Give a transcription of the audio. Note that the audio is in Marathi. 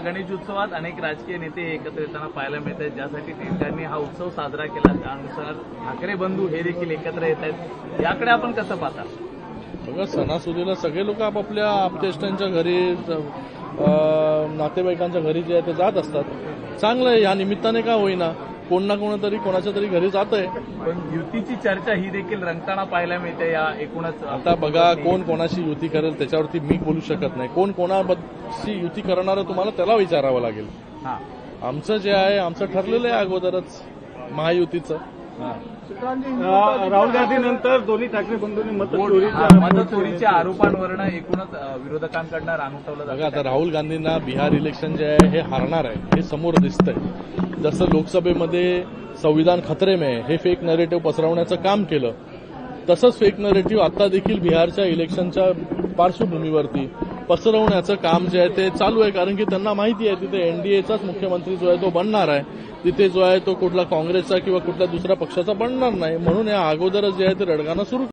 गणेशोत्सवात अनेक राजकीय नेते एकत्र येताना पाहायला मिळत आहेत, ज्यासाठी त्यांनी हा उत्सव साजरा केला त्यानुसार ठाकरे बंधू हे देखील एकत्र येत आहेत. याकडे आपण कसं पाहता? बघा, सणासुदीला सगळे लोक आपापल्या आपतेष्टांच्या घरी, नातेवाईकांच्या घरी जे आहे ते जात असतात. चांगलं आहे, या निमित्ताने का होईना कोण ना कोणतरी कोणाच्या तरी घरी जात आहे. पण युतीची चर्चा ही देखील रंगताना पाहायला मिळते या एकूणच. आता बघा, कोण कोणाशी युती करेल त्याच्यावरती मी बोलू शकत नाही. कोण कोणाशी युती करणारं तुम्हाला त्याला विचारावं लागेल. आमचं जे आहे आमचं ठरलेलं आहे अगोदरच महायुतीचं. राहुल गांधीनंतर दोन्ही ठाकरे बंधूंनी मतचोरीच्या आरोपांवरनं एकूणच विरोधकांकडनं रांगवलं जातं. बघा, आता राहुल गांधींना बिहार इलेक्शन जे आहे हे हारणार आहे हे समोर दिसतंय. जसं लोकसभेमध्ये संविधान खतरे में हे फेक नरेटिव्ह पसरवण्याचं काम केलं, तसंच फेक नरेटिव्ह आता देखील बिहारच्या इलेक्शनच्या पार्श्वभूमीवरती पसरवण्याचं काम जे आहे ते चालू आहे. कारण की त्यांना माहिती आहे तिथे एनडीएचाच मुख्यमंत्री जो आहे तो बनणार आहे, तिथे जो आहे तो कुठला काँग्रेसचा किंवा कुठल्या दुसऱ्या पक्षाचा बनणार नाही. म्हणून या अगोदरच जे आहे ते रडगाणं सुरू